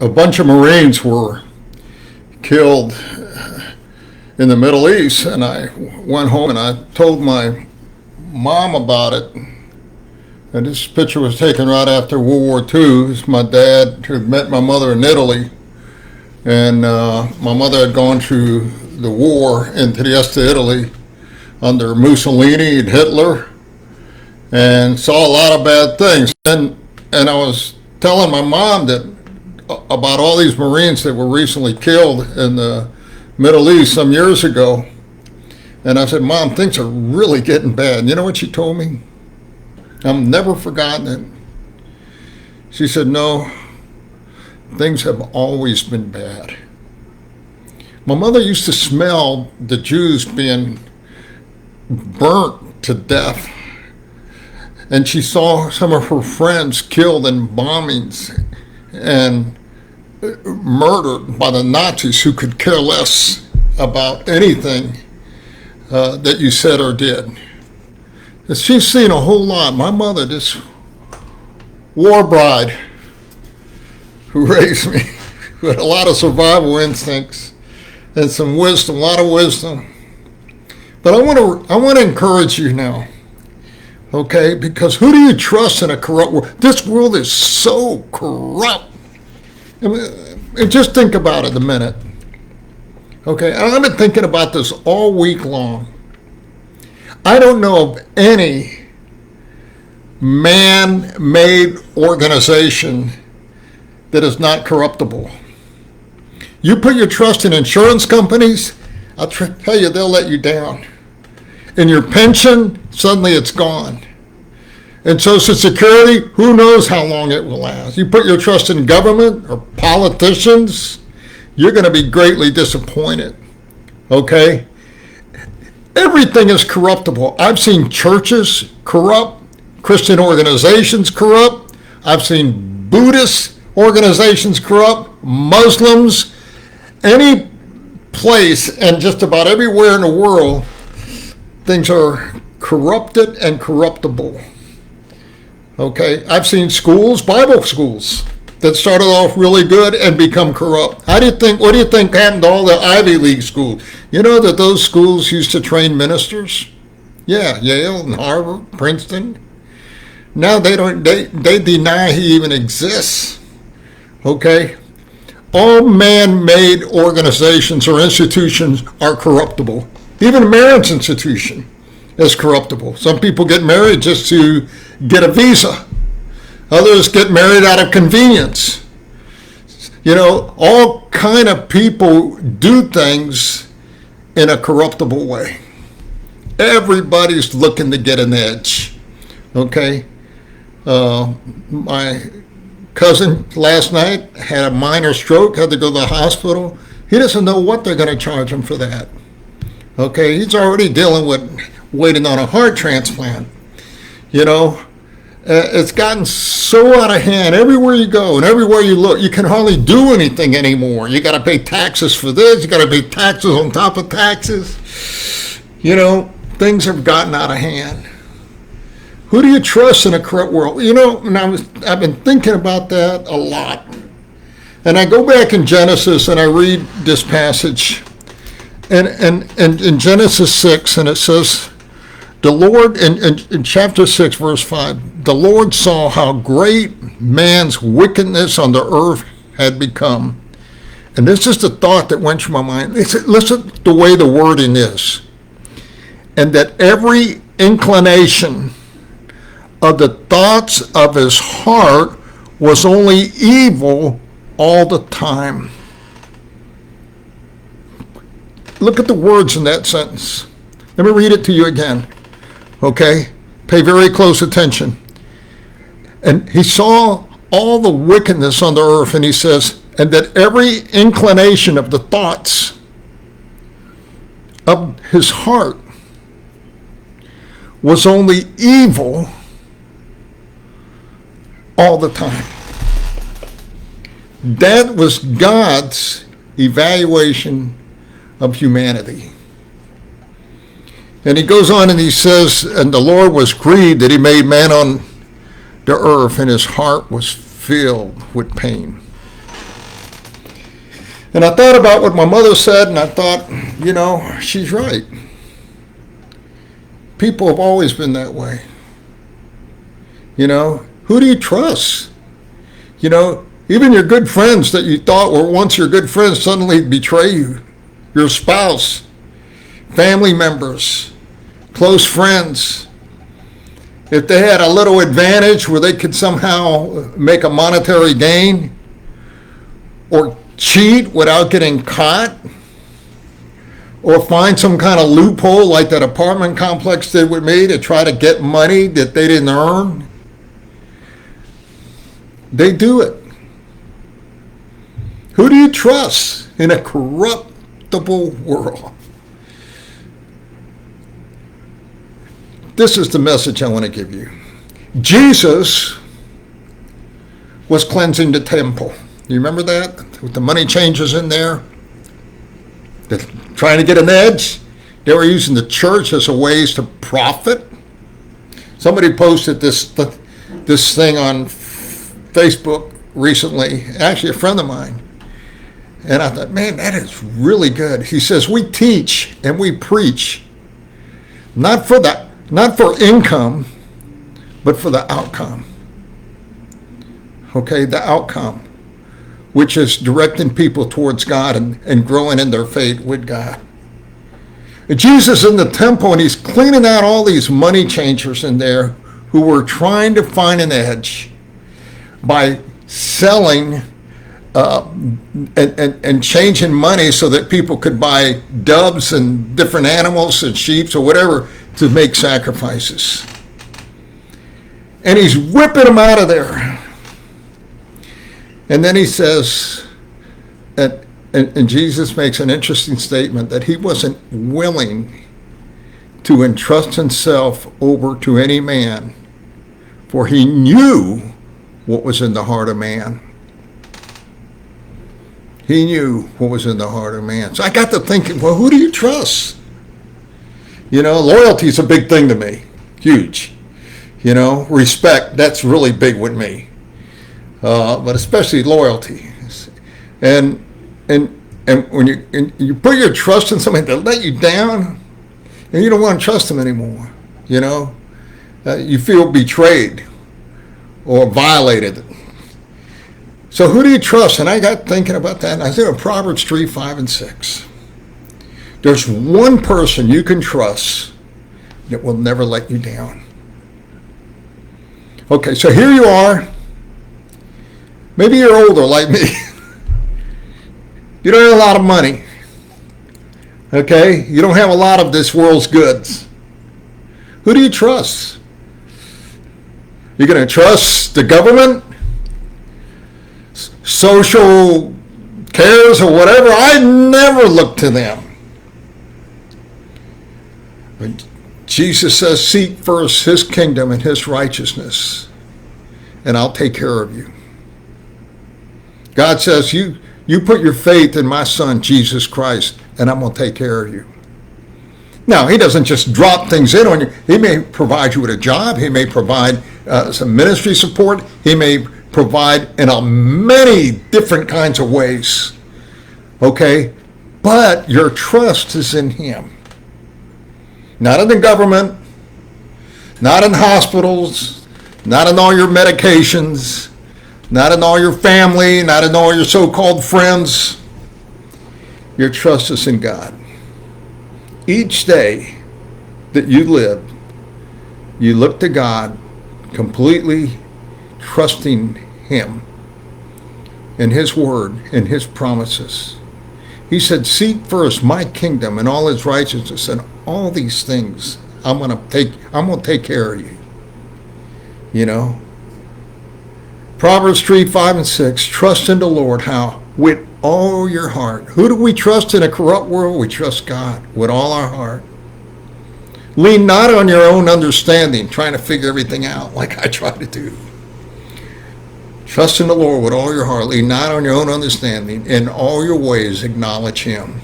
a bunch of Marines were killed in the Middle East, and I went home and I told my mom about it. And this picture was taken right after World War II. It's my dad who had met my mother in Italy, and my mother had gone through the war in Trieste, Italy, under Mussolini and Hitler, and saw a lot of bad things. And I was telling my mom that about all these Marines that were recently killed in the Middle East some years ago. And I said, Mom, things are really getting bad. And you know what she told me? I've never forgotten it. She said, no, things have always been bad. My mother used to smell the Jews being burnt to death. And she saw some of her friends killed in bombings and murdered by the Nazis, who could care less about anything that you said or did. She's seen a whole lot. My mother, this war bride who raised me, who had a lot of survival instincts and some wisdom, a lot of wisdom. But I want to encourage you now, okay? Because who do you trust in a corrupt world? This world is so corrupt. I mean, just think about it a minute, okay? I've been thinking about this all week long. I don't know of any man-made organization that is not corruptible. You put your trust in insurance companies, I'll tell you, they'll let you down. In your pension, suddenly it's gone. In Social Security, who knows how long it will last. You put your trust in government or politicians, you're going to be greatly disappointed, okay? Everything is corruptible. I've seen churches corrupt, Christian organizations corrupt. I've seen Buddhist organizations corrupt, Muslims, any place and just about everywhere in the world, things are corrupted and corruptible. Okay, I've seen schools, Bible schools, that started off really good and become corrupt. What do you think happened to all the Ivy League schools? You know that those schools used to train ministers? Yeah, Yale and Harvard, Princeton. Now they deny he even exists. Okay? All man-made organizations or institutions are corruptible. Even a marriage institution is corruptible. Some people get married just to get a visa. Others get married out of convenience. You know, all kind of people do things in a corruptible way. Everybody's looking to get an edge. Okay? My cousin last night had a minor stroke, had to go to the hospital. He doesn't know what they're going to charge him for that. Okay, he's already dealing with waiting on a heart transplant. You know, it's gotten so out of hand. Everywhere you go and everywhere you look, you can hardly do anything anymore. You got to pay taxes for this. You got to pay taxes on top of taxes. You know, things have gotten out of hand. Who do you trust in a corrupt world? You know, and I've been thinking about that a lot. And I go back in Genesis and I read this passage. And in Genesis 6, and it says, the Lord, in chapter 6, verse 5, the Lord saw how great man's wickedness on the earth had become. And this is the thought that went through my mind. Listen to the way the wording is. And that every inclination of the thoughts of his heart was only evil all the time. Look at the words in that sentence. Let me read it to you again. Okay? Pay very close attention. And he saw all the wickedness on the earth, and he says, and that every inclination of the thoughts of his heart was only evil all the time. That was God's evaluation of humanity. And he goes on and he says, and the Lord was grieved that he made man on the earth, and his heart was filled with pain. And I thought about what my mother said, and I thought, she's right. People have always been that way. Who do you trust? Even your good friends that you thought were once your good friends suddenly betray you. Your spouse, family members, close friends. If they had a little advantage where they could somehow make a monetary gain or cheat without getting caught, or find some kind of loophole like that apartment complex did with me to try to get money that they didn't earn, they do it. Who do you trust in a corruptible world? This is the message I want to give you. Jesus was cleansing the temple. You remember that? With the money changers in there? They're trying to get an edge. They were using the church as a ways to profit. Somebody posted this thing on Facebook recently, actually a friend of mine. And I thought, man, that is really good. He says, we teach and we preach, not for income, but for the outcome. Okay, the outcome, which is directing people towards God and growing in their faith with God. And Jesus in the temple, and he's cleaning out all these money changers in there who were trying to find an edge by selling and changing money so that people could buy doves and different animals and sheep or whatever to make sacrifices. And he's whipping them out of there. And then he says, and Jesus makes an interesting statement that he wasn't willing to entrust himself over to any man, for he knew what was in the heart of man. He knew what was in the heart of man. So I got to thinking, well, who do you trust? Loyalty is a big thing to me. Huge. Respect, that's really big with me. But especially loyalty. And when you put your trust in somebody that let you down, and you don't want to trust them anymore, you feel betrayed or violated. So who do you trust? And I got thinking about that, and I think of Proverbs 3, 5, and 6. There's one person you can trust that will never let you down. Okay, so here you are. Maybe you're older like me. You don't have a lot of money. Okay? You don't have a lot of this world's goods. Who do you trust? You're going to trust the government? Social cares or whatever? I never look to them. But Jesus says, seek first his kingdom and his righteousness, and I'll take care of you. God says, you put your faith in my son, Jesus Christ, and I'm going to take care of you. Now, he doesn't just drop things in on you. He may provide you with a job. He may provide some ministry support. He may provide in many different kinds of ways. Okay? But your trust is in him. Not in the government, not in hospitals, not in all your medications, not in all your family, not in all your so-called friends. Your trust is in God. Each day that you live, you look to God, completely trusting him and his word and his promises. He said, seek first my kingdom and all its righteousness, and all these things I'm going to take care of you. Proverbs 3, 5, and 6, trust in the Lord, how? With all your heart. Who do we trust in a corrupt world? We trust God with all our heart. Lean not on your own understanding, trying to figure everything out like I try to do. Trust in the Lord with all your heart. Lean not on your own understanding. In all your ways acknowledge him.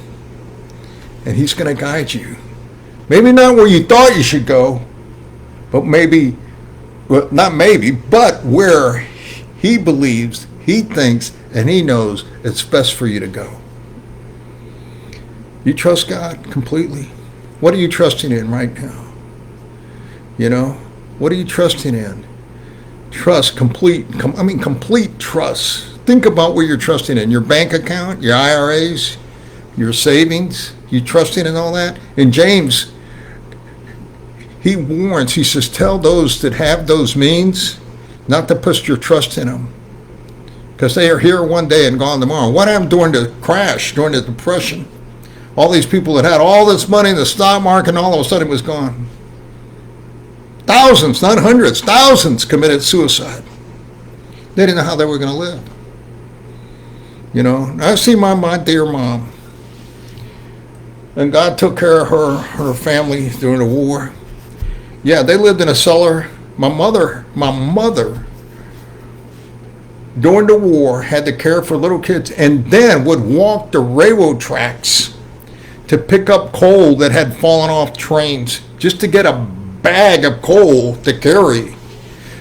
And he's going to guide you. Maybe not where you thought you should go, but but where he believes, he thinks, and he knows it's best for you to go. You trust God completely? What are you trusting in right now? You know, what are you trusting in? Trust, complete trust. Think about what you're trusting in. Your bank account, your IRAs, your savings. You trusting in all that? And James, he warns, he says, tell those that have those means not to put your trust in them. Because they are here one day and gone tomorrow. What happened during the crash, during the Depression? All these people that had all this money in the stock market, and all of a sudden it was gone. Thousands, not hundreds, thousands committed suicide. They didn't know how they were going to live. You know, I see my dear mom. And God took care of her family during the war. Yeah, they lived in a cellar. My mother, during the war, had to care for little kids and then would walk the railroad tracks to pick up coal that had fallen off trains just to get a bag of coal to carry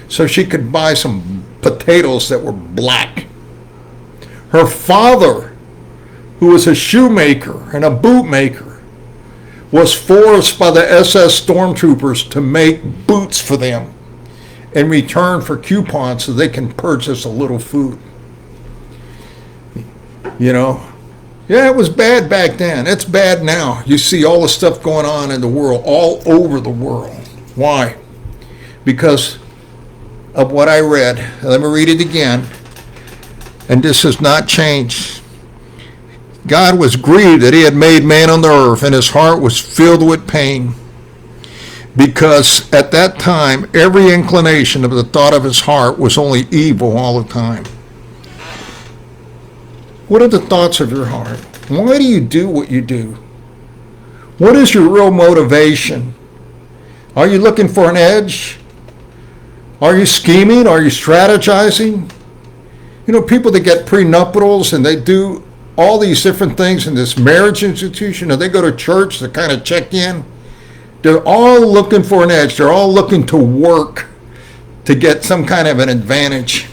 so she could buy some potatoes that were black. Her father, who was a shoemaker and a bootmaker, was forced by the SS stormtroopers to make boots for them in return for coupons so they can purchase a little food. You know, yeah, it was bad back then. It's bad now. You see all the stuff going on in the world, all over the world. Why? Because of what I read. Let me read it again. And this has not changed. God was grieved that he had made man on the earth, and his heart was filled with pain. Because at that time, every inclination of the thought of his heart was only evil all the time. What are the thoughts of your heart? Why do you do what you do? What is your real motivation? Are you looking for an edge? Are you scheming? Are you strategizing? You know, people that get prenuptials and they do all these different things in this marriage institution, or they go to church to kind of check in. They're all looking for an edge. They're all looking to work to get some kind of an advantage.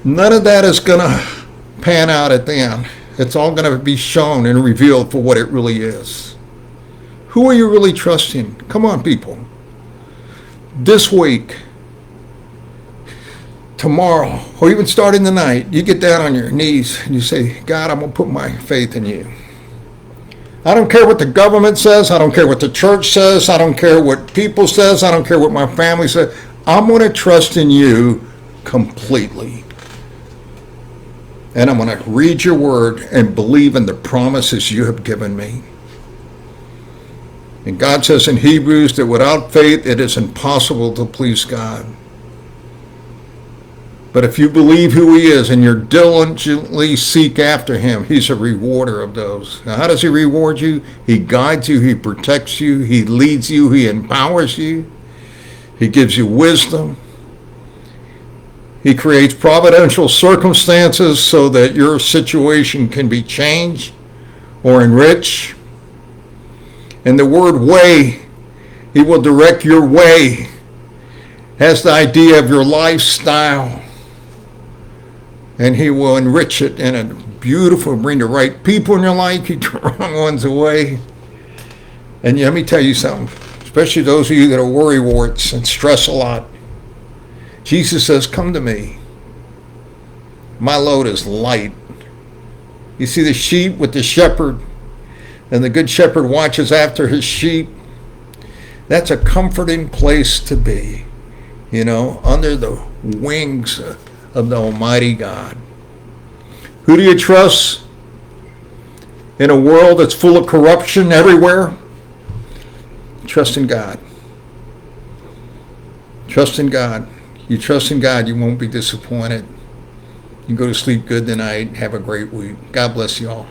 None of that is going to pan out at the end. It's all going to be shown and revealed for what it really is. Who are you really trusting? Come on, people. This week, tomorrow, or even starting the night, you get down on your knees and you say, God, I'm going to put my faith in you. I don't care what the government says. I don't care what the church says. I don't care what people says. I don't care what my family says. I'm going to trust in you completely. And I'm going to read your word and believe in the promises you have given me. And God says in Hebrews that without faith it is impossible to please God. But if you believe who he is and you diligently seek after him, he's a rewarder of those. Now, how does he reward you? He guides you, he protects you, he leads you, he empowers you, he gives you wisdom. He creates providential circumstances so that your situation can be changed or enriched. And the word way, he will direct your way, has the idea of your lifestyle. And he will enrich it in a beautiful, bring the right people in your life, keep the wrong ones away. And let me tell you something, especially those of you that are worrywarts and stress a lot. Jesus says, come to me. My load is light. You see the sheep with the shepherd, and the good shepherd watches after his sheep. That's a comforting place to be, you know, under the wings of the Almighty God. Who do you trust in a world that's full of corruption everywhere? Trust in God. Trust in God. You trust in God, you won't be disappointed. You go to sleep good tonight. Have a great week. God bless you all.